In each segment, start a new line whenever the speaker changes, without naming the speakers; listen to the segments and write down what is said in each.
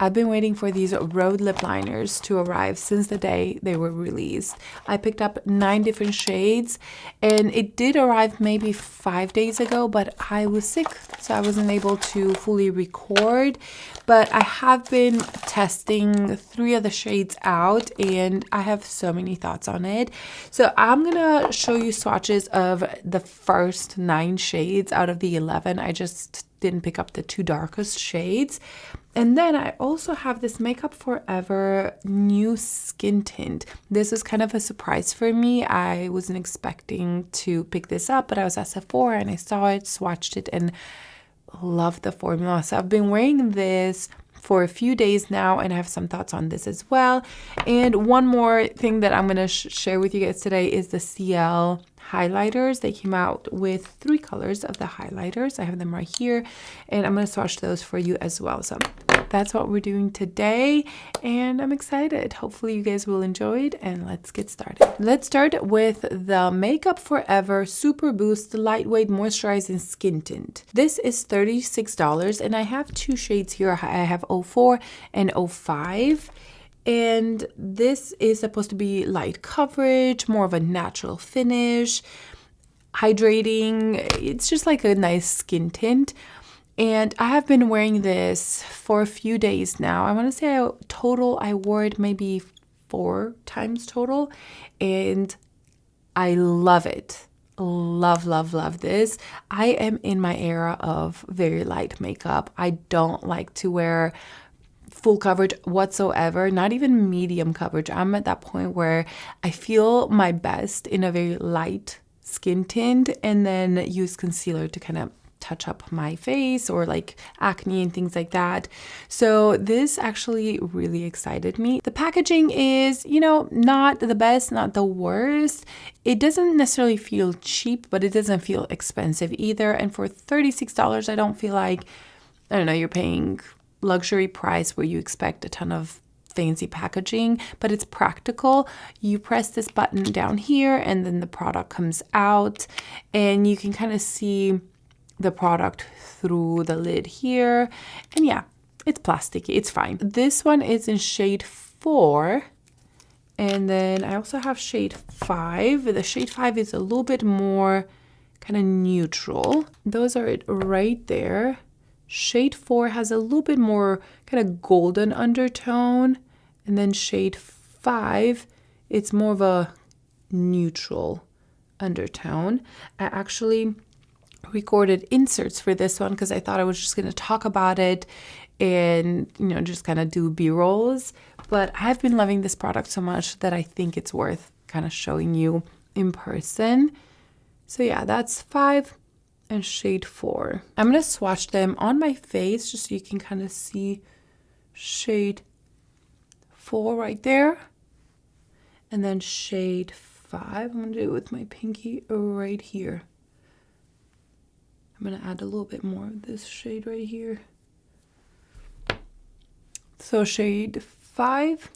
I've been waiting for these Rhode lip liners to arrive since the day they were released. I picked up 9 different shades, and it did arrive maybe 5 days ago, but I was sick, so I wasn't able to fully record. But I have been testing 3 of the shades out, and I have so many thoughts on it. So I'm gonna show you swatches of the first 9 shades out of the 11. I just didn't pick up the 2 darkest shades. And then I also have this Makeup Forever new skin tint. This was kind of a surprise for me. I wasn't expecting to pick this up, but I was at Sephora and I saw it, swatched it, and loved the formula. So I've been wearing this for a few days now, and I have some thoughts on this as well. And one more thing that I'm going to share with you guys today is the CL highlighters. They came out with 3 colors of the highlighters. I have them right here, and I'm going to swatch those for you as well. So that's what we're doing today, and I'm excited. Hopefully you guys will enjoy it, and let's get started. Let's start with the Makeup Forever Super Boost Lightweight Moisturizing Skin Tint. This is $36, and I have 2 shades here. I have 04 and 05. And this is supposed to be light coverage, more of a natural finish, hydrating. It's just like a nice skin tint. And I have been wearing this for a few days now. I want to say I wore it maybe 4 times total. And I love it. Love, love, love this. I am in my era of very light makeup. I don't like to wear full coverage whatsoever, not even medium coverage. I'm at that point where I feel my best in a very light skin tint, and then use concealer to kind of touch up my face or like acne and things like that. So this actually really excited me. The packaging is, you know, not the best, not the worst. It doesn't necessarily feel cheap, but it doesn't feel expensive either. And for $36, I don't feel like, I don't know, you're paying luxury price where you expect a ton of fancy packaging, but it's practical. You press this button down here and then the product comes out, and you can kind of see the product through the lid here. And yeah, it's plasticky, it's fine. This one is in shade 4, and then I also have shade 5. The shade 5 is a little bit more kind of neutral. Those are it right there. Shade 4 has a little bit more kind of golden undertone, and then shade 5, it's more of a neutral undertone. I actually recorded inserts for this one because I thought I was just going to talk about it and, you know, just kind of do B-rolls. But I've been loving this product so much that I think it's worth kind of showing you in person. So yeah, that's 5. And shade 4. I'm going to swatch them on my face just so you can kind of see shade 4 right there. And then shade 5. I'm going to do it with my pinky right here. I'm going to add a little bit more of this shade right here. So shade 5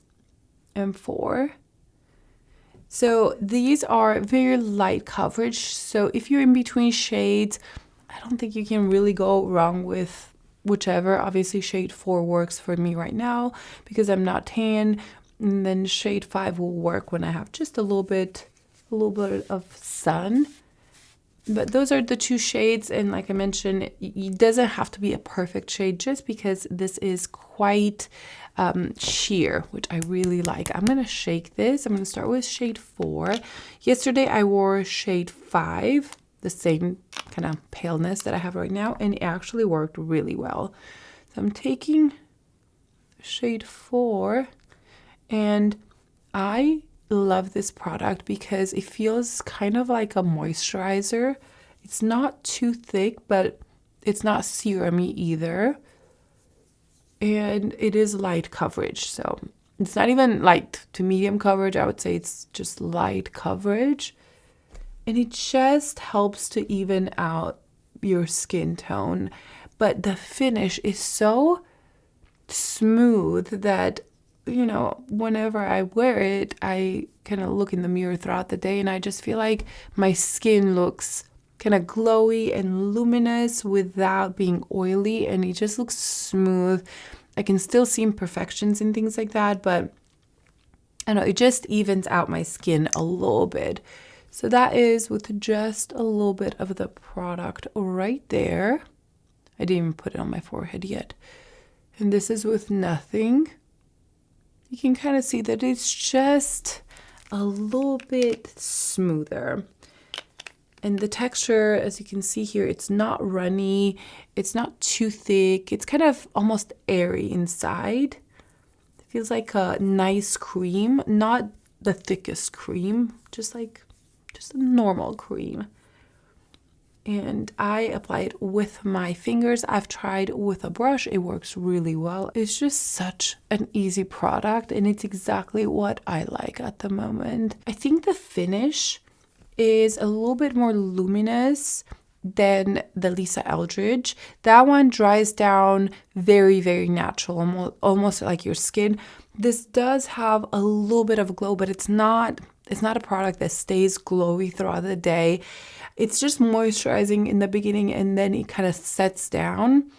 and 4. So these are very light coverage. So if you're in between shades, I don't think you can really go wrong with whichever. Obviously shade 4 works for me right now because I'm not tan. And then shade 5 will work when I have just a little bit of sun. But those are the 2 shades, and like I mentioned, it doesn't have to be a perfect shade just because this is quite sheer, which I really like. I'm going to shake this. I'm going to start with shade 4. Yesterday I wore shade 5, the same kind of paleness that I have right now, and it actually worked really well. So I'm taking shade 4, and I love this product because it feels kind of like a moisturizer. It's not too thick, but it's not serumy either. And it is light coverage. So it's not even light to medium coverage. I would say it's just light coverage. And it just helps to even out your skin tone. But the finish is so smooth that, you know, whenever I wear it, I kind of look in the mirror throughout the day and I just feel like my skin looks kind of glowy and luminous without being oily, and it just looks smooth. I can still see imperfections and things like that, but I don't know, it just evens out my skin a little bit. So that is with just a little bit of the product right there. I didn't even put it on my forehead yet. And this is with nothing. You can kind of see that it's just a little bit smoother. And the texture, as you can see here, it's not runny. It's not too thick. It's kind of almost airy inside. It feels like a nice cream, not the thickest cream, just a normal cream. And I apply it with my fingers. I've tried with a brush. It works really well. It's just such an easy product, and it's exactly what I like at the moment. I think the finish is a little bit more luminous than the Lisa Eldridge. That one dries down very, very natural, almost like your skin. This does have a little bit of glow, but it's not a product that stays glowy throughout the day. It's just moisturizing in the beginning, and then it kind of sets down,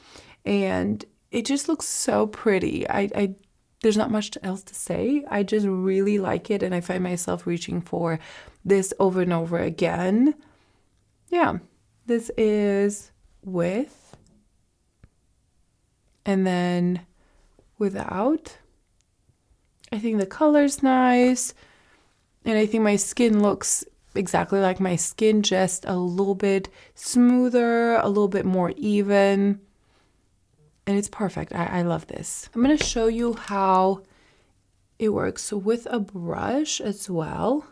and it just looks so pretty. There's not much else to say. I just really like it, and I find myself reaching for this over and over again. Yeah, this is with, and then without. I think the color's nice, and I think my skin looks exactly like my skin, just a little bit smoother, a little bit more even, and it's perfect. I love this. I'm going to show you how it works with a brush as well.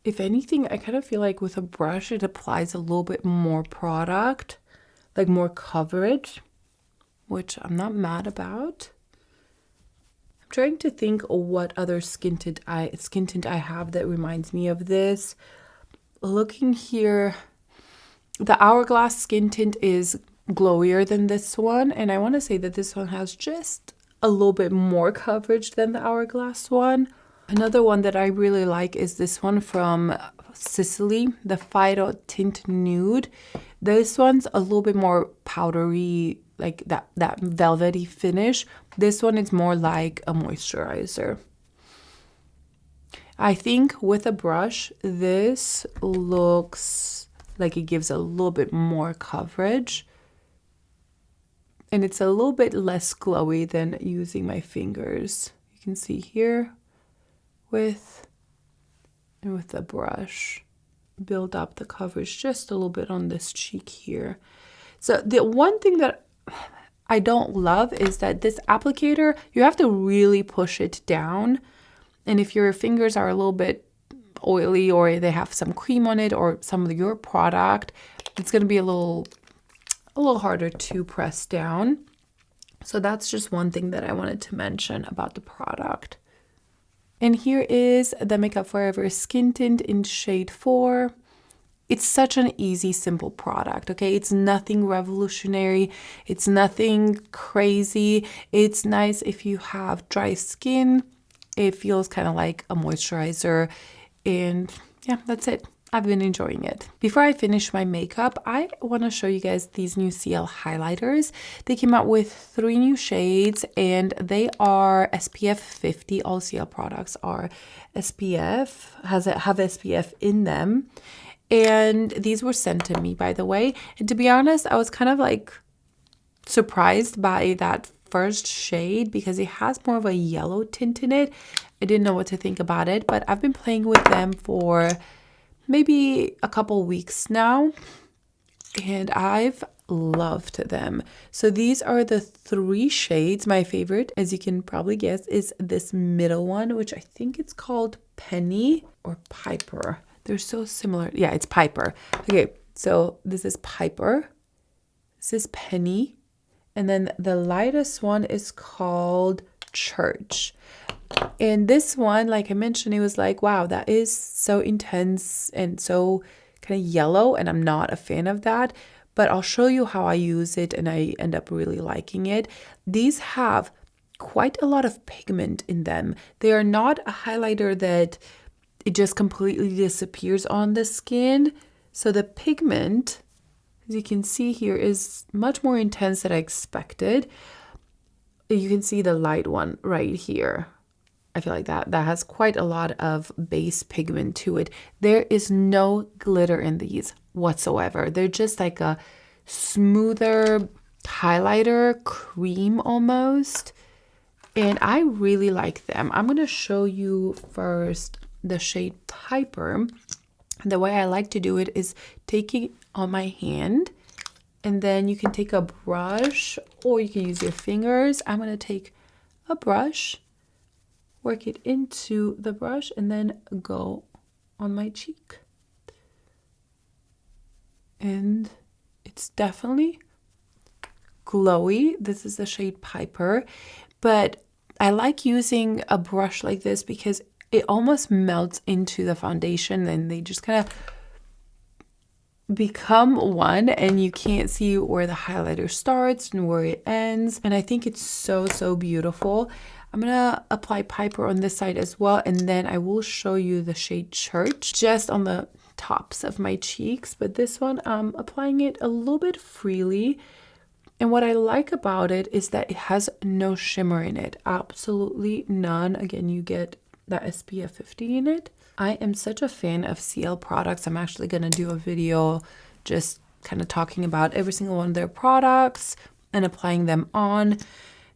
If anything, I kind of feel like with a brush it applies a little bit more product, like more coverage, which I'm not mad about. I'm trying to think of what other skin tint I have that reminds me of this. Looking here, the Hourglass skin tint is glowier than this one, and I want to say that this one has just a little bit more coverage than the Hourglass one. Another one that I really like is this one from Sicily, the Fido Tint Nude. This one's a little bit more powdery, like that velvety finish. This one is more like a moisturizer. I think with a brush, this looks like it gives a little bit more coverage, and it's a little bit less glowy than using my fingers. You can see here with the brush, build up the coverage just a little bit on this cheek here. So the one thing that I don't love is that this applicator, you have to really push it down. And if your fingers are a little bit oily, or they have some cream on it, or some of your product, it's going to be a little harder to press down. So that's just one thing that I wanted to mention about the product. And here is the Makeup Forever Skin Tint in shade 4. It's such an easy, simple product, okay? It's nothing revolutionary. It's nothing crazy. It's nice if you have dry skin. It feels kind of like a moisturizer. And yeah, that's it. I've been enjoying it. Before I finish my makeup, I want to show you guys these new CL highlighters. They came out with 3 new shades, and they are SPF 50. All CL products are SPF, have SPF in them. And these were sent to me, by the way. And to be honest, I was kind of like surprised by that first shade because it has more of a yellow tint in it. I didn't know what to think about it, but I've been playing with them for maybe a couple weeks now, and I've loved them. So these are the 3 shades. My favorite, as you can probably guess, is this middle one, which I think it's called Penny or Piper. They're so similar. Yeah, it's Piper. Okay, so this is Piper. This is Penny. And then the lightest one is called Church. And this one, like I mentioned, it was like, wow, that is so intense and so kind of yellow, and I'm not a fan of that. But I'll show you how I use it, and I end up really liking it. These have quite a lot of pigment in them. They are not a highlighter that it just completely disappears on the skin. So the pigment as you can see here, is much more intense than I expected. You can see the light one right here. I feel like that has quite a lot of base pigment to it. There is no glitter in these whatsoever. They're just like a smoother highlighter cream almost. And I really like them. I'm going to show you first the shade Piper. The way I like to do it is taking on my hand, and then you can take a brush or you can use your fingers. I'm going to take a brush, work it into the brush, and then go on my cheek. And it's definitely glowy. This is the shade Piper, but I like using a brush like this because it almost melts into the foundation and they just kind of become one, and you can't see where the highlighter starts and where it ends. And I think it's so beautiful. I'm gonna apply Piper on this side as well, and then I will show you the shade Church just on the tops of my cheeks. But this one, I'm applying it a little bit freely. And what I like about it is that it has no shimmer in it. Absolutely none. Again, you get that SPF 50 in it. I am such a fan of CIELE products. I'm actually going to do a video just kind of talking about every single one of their products and applying them on.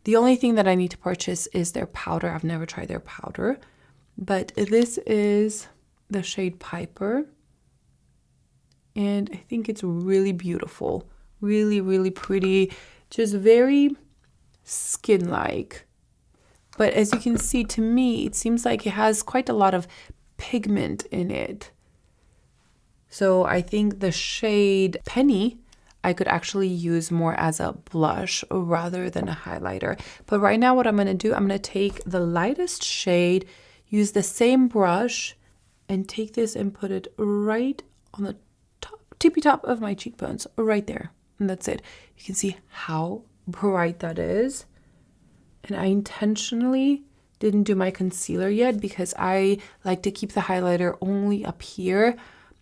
The only thing that I need to purchase is their powder. I've never tried their powder. But this is the shade Piper. And I think it's really beautiful. Really pretty. Just very skin-like. But as you can see, to me, it seems like it has quite a lot of pigment in it. So I think the shade Penny, I could actually use more as a blush rather than a highlighter. But right now what I'm going to do, I'm going to take the lightest shade, use the same brush, and take this and put it right on the tippy top of my cheekbones, right there. And that's it. You can see how bright that is. And I intentionally didn't do my concealer yet because I like to keep the highlighter only up here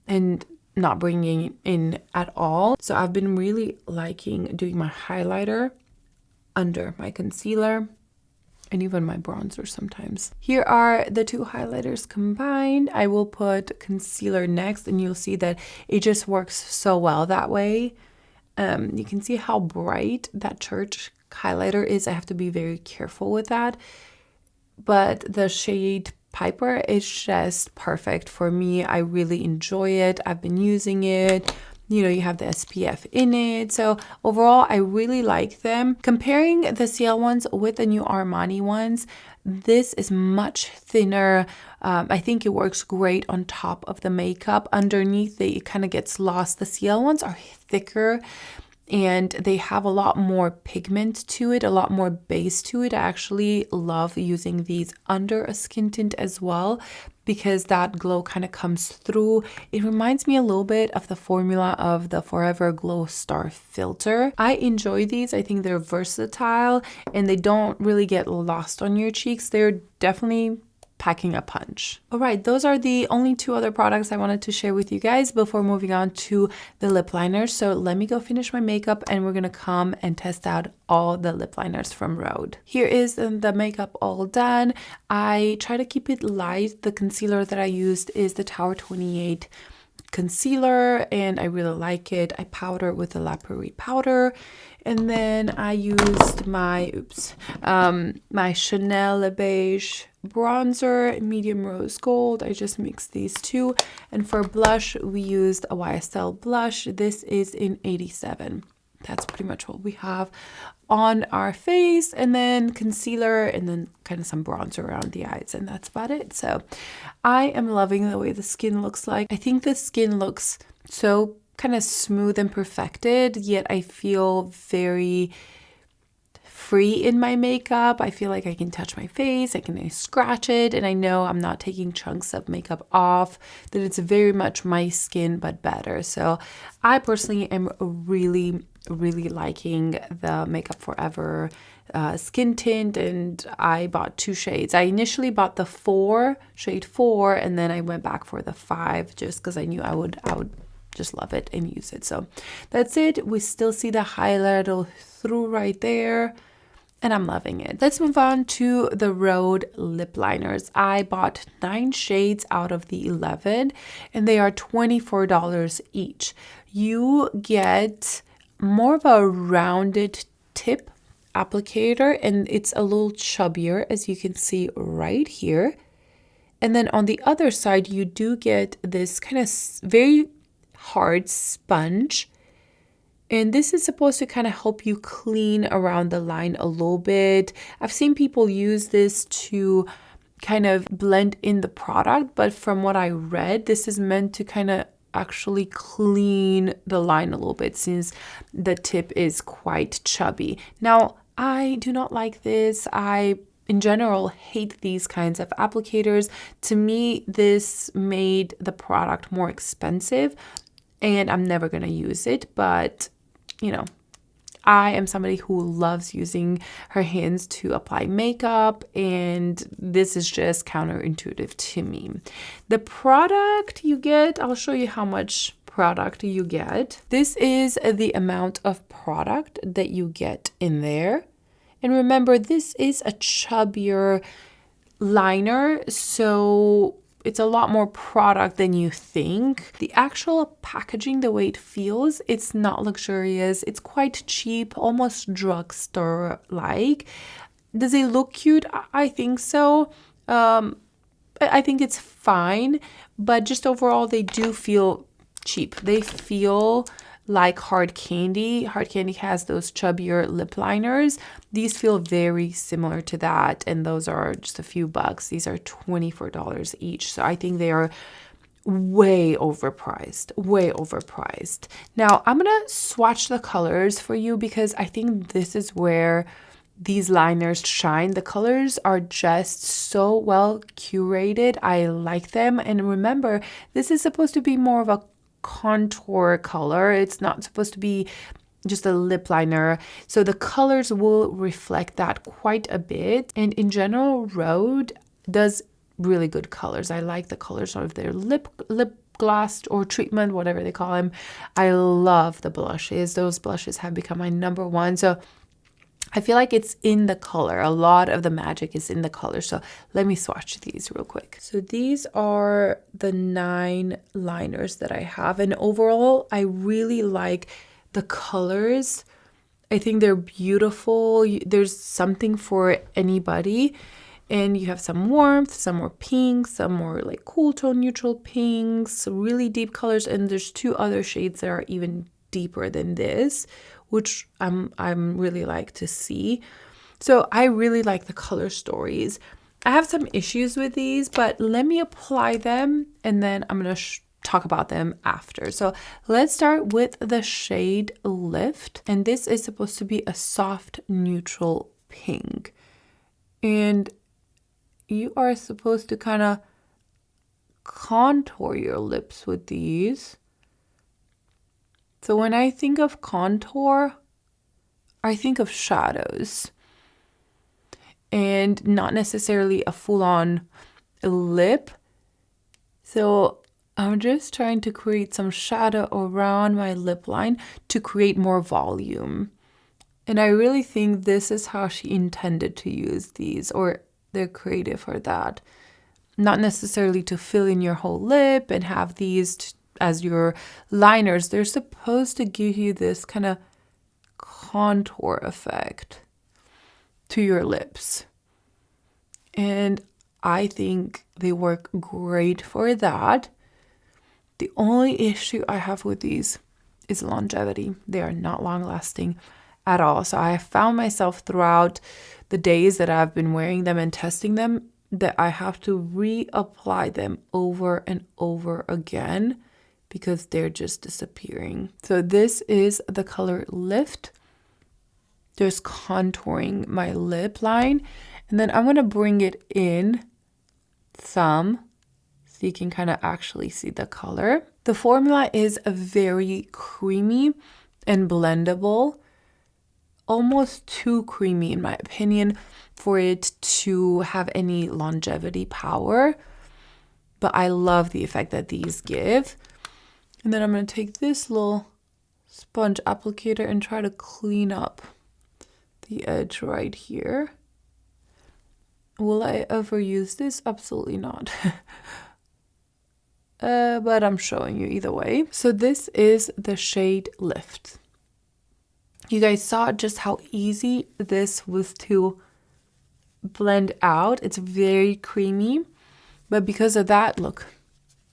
and not bringing it in at all. So I've been really liking doing my highlighter under my concealer and even my bronzer sometimes. Here are the two highlighters combined. I will put concealer next, and you'll see that it just works so well that way. You can see how bright that Church highlighter is. I have to be very careful with that. But the shade Piper is just perfect for me. I really enjoy it. I've been using it. You know, you have the SPF in it. So overall, I really like them. Comparing the CIELE ones with the new Armani ones, this is much thinner. I think it works great on top of the makeup. Underneath, it kind of gets lost. The CIELE ones are thicker and they have a lot more pigment to it, a lot more base to it. I actually love using these under a skin tint as well because that glow kind of comes through. It reminds me a little bit of the formula of the Forever Glow Star filter. I enjoy these. I think they're versatile and they don't really get lost on your cheeks. They're definitely packing a punch. All right, those are the only two other products I wanted to share with you guys before moving on to the lip liners. So let me go finish my makeup and we're gonna come and test out all the lip liners from Rhode. Here is the makeup all done. I try to keep it light. The concealer that I used is the Tower 28 concealer and I really like it. I powder with the La Prairie powder, and then I used my my Chanel beige bronzer, medium rose gold. I just mixed these two, and for blush we used a YSL blush. This is in 87. That's pretty much what we have on our face, and then concealer, and then kind of some bronzer around the eyes, and that's about it. So I am loving the way the skin looks like. I think the skin looks so kind of smooth and perfected, yet I feel very free in my makeup. I feel like I can touch my face, I can scratch it, and I know I'm not taking chunks of makeup off, that it's very much my skin but better. So I personally am really liking the Makeup Forever skin tint, and I bought two shades. I initially bought the shade 4, and then I went back for the 5 just because I knew I would just love it and use it. So that's it. We still see the highlight through right there, and I'm loving it. Let's move on to the Rhode lip liners. I bought 9 shades out of the 11, and they are $24 each. You get more of a rounded tip applicator, and it's a little chubbier, as you can see right here. And then on the other side, you do get this kind of very hard sponge. And this is supposed to kind of help you clean around the line a little bit. I've seen people use this to kind of blend in the product, but from what I read, this is meant to kind of actually clean the line a little bit since the tip is quite chubby. Now, I do not like this. I, in general, hate these kinds of applicators. To me, this made the product more expensive, and I'm never going to use it, but you know, I am somebody who loves using her hands to apply makeup, and this is just counterintuitive to me. The product you get, I'll show you how much product you get. This is the amount of product that you get in there. And remember, this is a chubbier liner, so it's a lot more product than you think. The actual packaging, the way it feels, it's not luxurious. It's quite cheap, almost drugstore-like. Does it look cute? I think so. I think it's fine, but just overall, they do feel cheap. They feel like hard candy. Hard candy has those chubbier lip liners. These feel very similar to that, and those are just a few bucks. These are $24 each, so I think they are way overpriced, way overpriced. Now, I'm gonna swatch the colors for you because I think this is where these liners shine. The colors are just so well curated. I like them, and remember, this is supposed to be more of a contour color. It's not supposed to be just a lip liner, so the colors will reflect that quite a bit. And in general, Rhode does really good colors. I like the colors of their lip gloss or treatment, whatever they call them. I love the blushes. Those blushes have become my number one, so I feel like it's in the color. A lot of the magic is in the color. So let me swatch these real quick. So these are the 9 liners that I have. And overall, I really like the colors. I think they're beautiful. There's something for anybody. And you have some warmth, some more pinks, some more like cool tone neutral pinks, really deep colors. And there's 2 other shades that are even deeper than this, which I'm really like to see. So I really like the color stories. I have some issues with these, but let me apply them and then I'm gonna talk about them after. So let's start with the shade Lift, and this is supposed to be a soft neutral pink. And you are supposed to kind of contour your lips with these. So when I think of contour, I think of shadows and not necessarily a full-on lip. So I'm just trying to create some shadow around my lip line to create more volume. And I really think this is how she intended to use these, or they're creative for that. Not necessarily to fill in your whole lip and have these as your liners. They're supposed to give you this kind of contour effect to your lips. And I think they work great for that. The only issue I have with these is longevity. They are not long lasting at all. So I have found myself throughout the days that I've been wearing them and testing them that I have to reapply them over and over again because they're just disappearing. So this is the color Lift. Just contouring my lip line. And then I'm going to bring it in some so you can kind of actually see the color. The formula is very creamy and blendable. Almost too creamy in my opinion for it to have any longevity power. But I love the effect that these give. And then I'm going to take this little sponge applicator and try to clean up the edge right here. Will I ever use this? Absolutely not. But I'm showing you either way. So this is the shade Lift. You guys saw just how easy this was to blend out. It's very creamy, but because of that, look,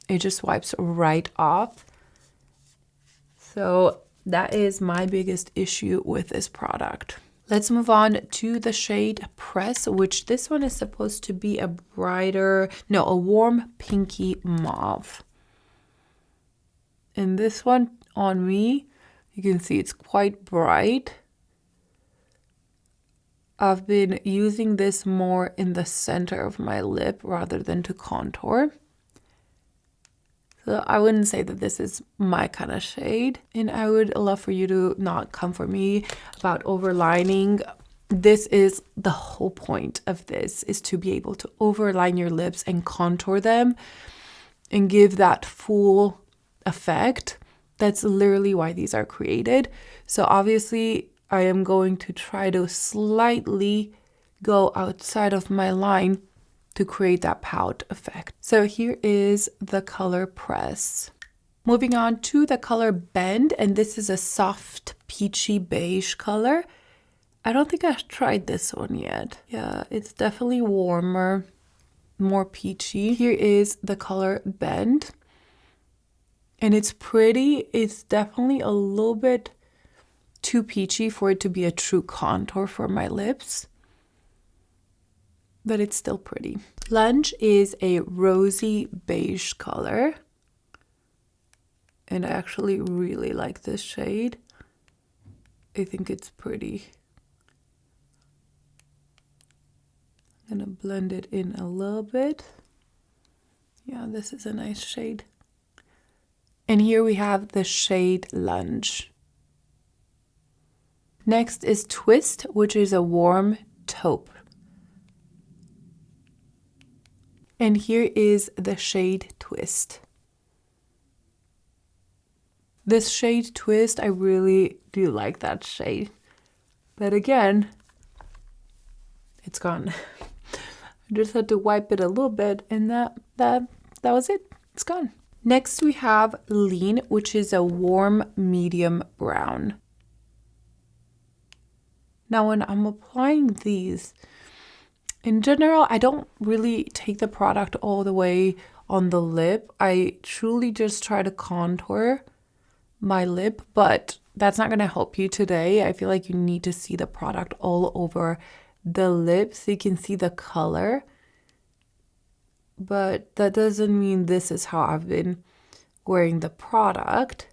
it just wipes right off. So that is my biggest issue with this product. Let's move on to the shade Press, which this one is supposed to be a a warm pinky mauve. And this one on me, you can see it's quite bright. I've been using this more in the center of my lip rather than to contour. So I wouldn't say that this is my kind of shade. And I would love for you to not come for me about overlining. This is the whole point of this, is to be able to overline your lips and contour them and give that full effect. That's literally why these are created. So obviously I am going to try to slightly go outside of my line to create that pout effect. So here is the color Press. Moving on to the color Bend, and this is a soft peachy beige color. I don't think I've tried this one yet. Yeah, it's definitely warmer, more peachy. Here is the color Bend. And it's pretty. It's definitely a little bit too peachy for it to be a true contour for my lips, but it's still pretty. Lunge is a rosy beige color, and I actually really like this shade. I think it's pretty. I'm gonna blend it in a little bit. Yeah, this is a nice shade. And here we have the shade Lunge. Next is Twist, which is a warm taupe. And here is the shade Twist. This shade Twist, I really do like that shade. But again, it's gone. I just had to wipe it a little bit, and that was it. It's gone. Next we have Lean, which is a warm medium brown. Now when I'm applying these, in general, I don't really take the product all the way on the lip. I truly just try to contour my lip, but that's not going to help you today. I feel like you need to see the product all over the lip so you can see the color. But that doesn't mean this is how I've been wearing the product.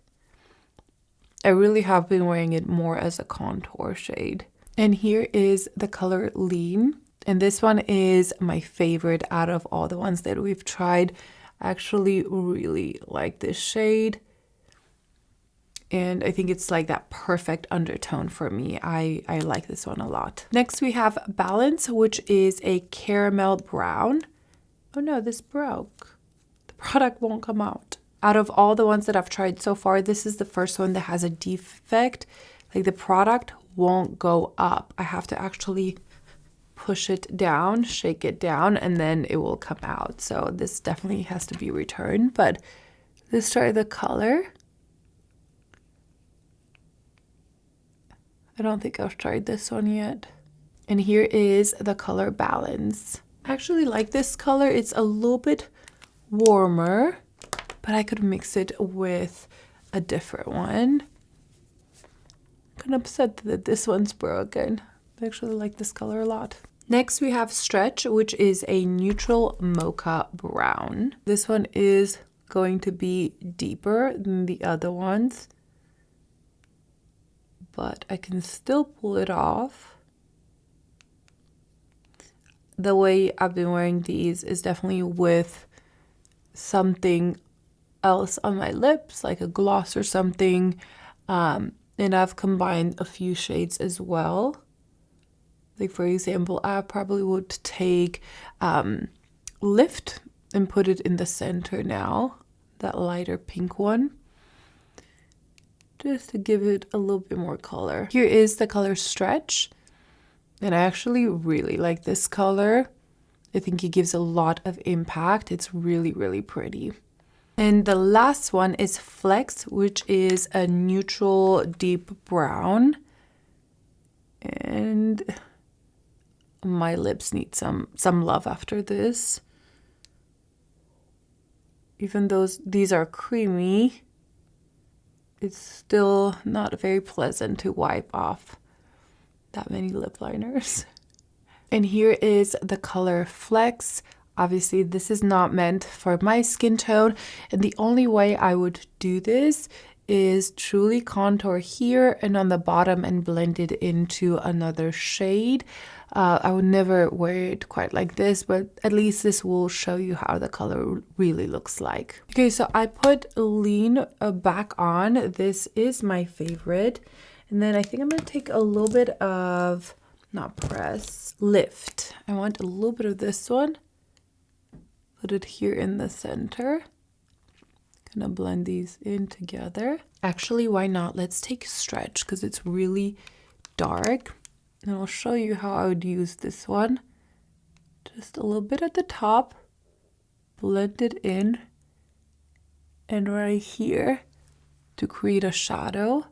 I really have been wearing it more as a contour shade. And here is the color Lean. And this one is my favorite out of all the ones that we've tried. I actually really like this shade. And I think it's like that perfect undertone for me. I like this one a lot. Next we have Balance, which is a caramel brown. Oh no, this broke. The product won't come out. Out of all the ones that I've tried so far, this is the first one that has a defect. Like the product won't go up. I have to actually push it down, shake it down, and then it will come out. So this definitely has to be returned. But let's try the color. I don't think I've tried this one yet. And here is the color Balance. I actually like this color. It's a little bit warmer, but I could mix it with a different one. I'm kind of upset that this one's broken. I actually like this color a lot. Next we have Stretch, which is a neutral mocha brown. This one is going to be deeper than the other ones, but I can still pull it off. The way I've been wearing these is definitely with something else on my lips, like a gloss or something. And I've combined a few shades as well. Like for example, I probably would take Lift and put it in the center now, that lighter pink one. just to give it a little bit more color. Here is the color Stretch, and I actually really like this color. I think it gives a lot of impact. It's really, really pretty. And the last one is Flex, which is a neutral deep brown. And my lips need some love after this. Even though these are creamy, it's still not very pleasant to wipe off that many lip liners. And here is the color Flex. Obviously, this is not meant for my skin tone. And the only way I would do this is truly contour here and on the bottom and blend it into another shade. I would never wear it quite like this, but at least this will show you how the color really looks like. Okay, so I put Lean back on. This is my favorite. And then I think I'm going to take a little bit of, not press, Lift. I want a little bit of this one. Put it here in the center. Gonna blend these in together. Actually, why not? Let's take Stretch because it's really dark. And I'll show you how I would use this one. Just a little bit at the top. Blend it in. And right here to create a shadow.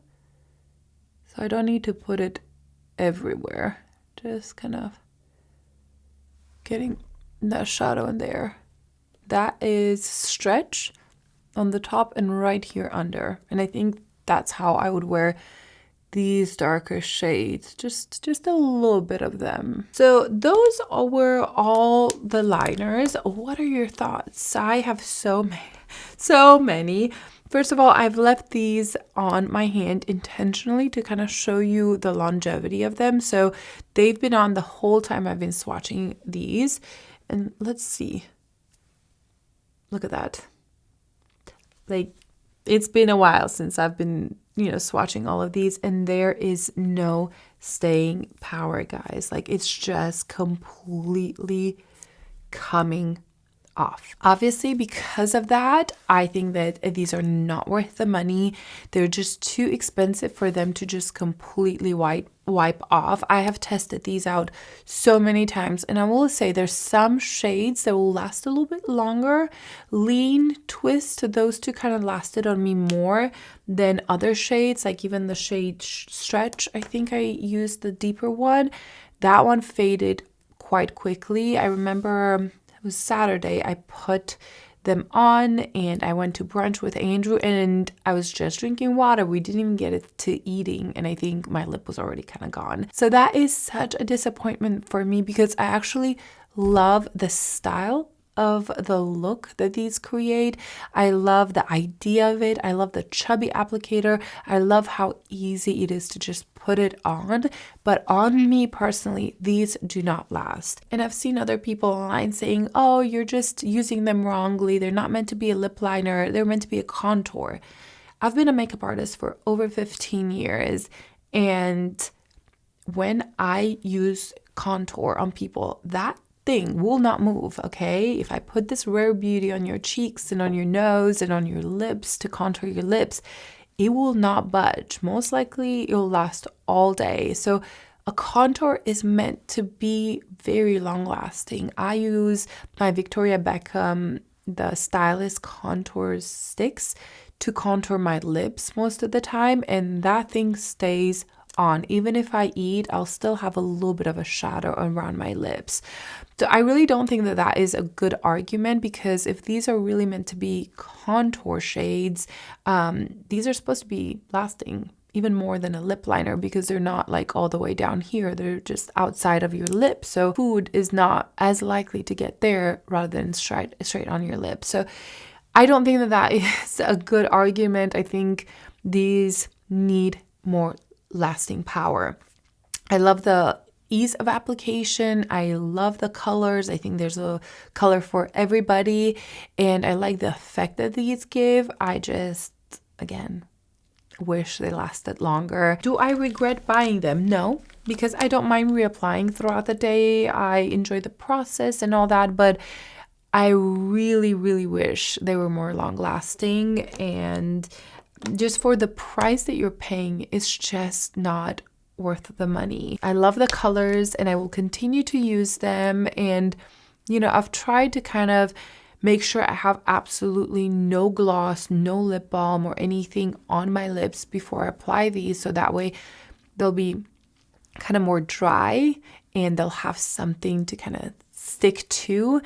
So I don't need to put it everywhere. Just kind of getting that shadow in there. That is Stretch on the top and right here under. And I think that's how I would wear these darker shades, just a little bit of them. So those were all the liners. What are your thoughts? I have so many. First of all, I've left these on my hand intentionally to kind of show you the longevity of them. So they've been on the whole time I've been swatching these. And let's see. Look at that. Like, it's been a while since I've been, swatching all of these, and there is no staying power, guys. Like, it's just completely coming off. Obviously, because of that, I think that these are not worth the money. They're just too expensive for them to just completely wipe off. I have tested these out so many times, and I will say there's some shades that will last a little bit longer. Lean, Twist, those two kind of lasted on me more than other shades, like even the shade Stretch. I think I used the deeper one. That one faded quite quickly. I remember it was Saturday, I put them on and I went to brunch with Andrew and I was just drinking water. We didn't even get it to eating and I think my lip was already kind of gone. So that is such a disappointment for me because I actually love the style of the look that these create. I love the idea of it. I love the chubby applicator. I love how easy it is to just put it on. But on me personally, these do not last. And I've seen other people online saying, oh, you're just using them wrongly. They're not meant to be a lip liner. They're meant to be a contour. I've been a makeup artist for over 15 years. And when I use contour on people, that thing will not move, okay? If I put this Rare Beauty on your cheeks and on your nose and on your lips to contour your lips, it will not budge. Most likely it will last all day. So a contour is meant to be very long lasting. I use my Victoria Beckham, the Stylist Contour Sticks to contour my lips most of the time, and that thing stays on. Even if I eat, I'll still have a little bit of a shadow around my lips. So I really don't think that that is a good argument because if these are really meant to be contour shades, these are supposed to be lasting even more than a lip liner because they're not like all the way down here. They're just outside of your lip. So food is not as likely to get there rather than straight on your lip. So I don't think that that is a good argument. I think these need more lasting power. I love the ease of application. I love the colors. I think there's a color for everybody. And I like the effect that these give. I just, again, wish they lasted longer. Do I regret buying them? No, because I don't mind reapplying throughout the day. I enjoy the process and all that, but I really, really wish they were more long lasting. And just for the price that you're paying, it's just not worth the money. I love the colors and I will continue to use them. And, you know, I've tried to kind of make sure I have absolutely no gloss, no lip balm or anything on my lips before I apply these. So that way they'll be kind of more dry and they'll have something to kind of stick to,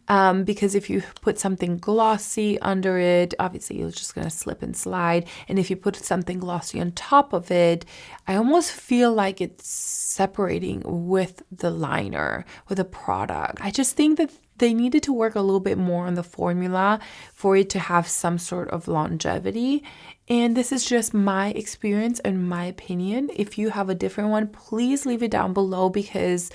because if you put something glossy under it, obviously it's just going to slip and slide. And if you put something glossy on top of it, I almost feel like it's separating with the liner, with the product. I just think that they needed to work a little bit more on the formula for it to have some sort of longevity. And this is just my experience and my opinion. If you have a different one, please leave it down below, because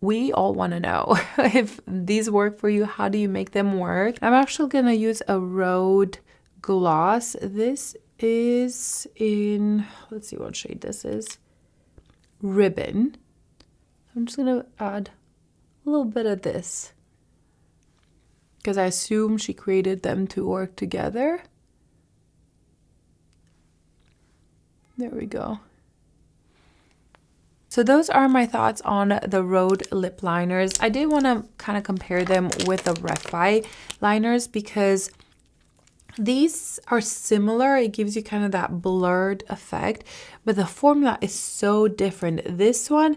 we all want to know if these work for you. How do you make them work? I'm actually going to use a Rhode gloss. This is in, let's see what shade this is. Ribbon. I'm just going to add a little bit of this, because I assume she created them to work together. There we go. So those are my thoughts on the Rhode lip liners. I did want to kind of compare them with the Refi liners, because these are similar. It gives you kind of that blurred effect, but the formula is so different. This one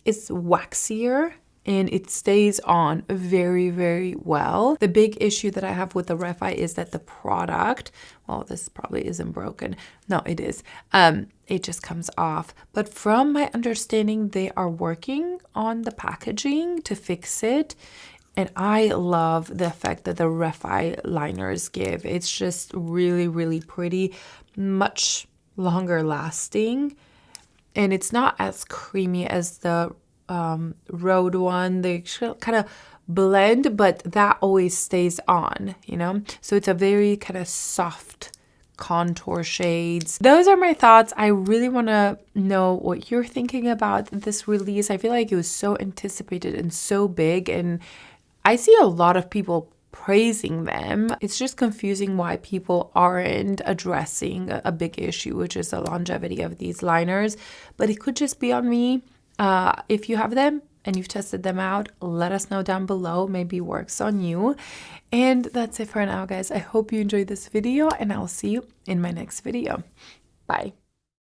is waxier and it stays on very, very well. The big issue that I have with the Refi is that the product, well, this probably isn't broken. No, it is. It just comes off. But from my understanding, they are working on the packaging to fix it. And I love the effect that the Refi liners give. It's just really, really pretty, much longer lasting. And it's not as creamy as the Rhode one. They kind of blend, but that always stays on, you know? So it's a very kind of soft contour shades. Those are my thoughts. I really want to know what you're thinking about this release. I feel like it was so anticipated and so big, and I see a lot of people praising them. It's just confusing why people aren't addressing a big issue, which is the longevity of these liners. But it could just be on me. If you have them and you've tested them out, let us know down below. Maybe it works on you. And that's it for now, guys. I hope you enjoyed this video, and I'll see you in my next video. Bye.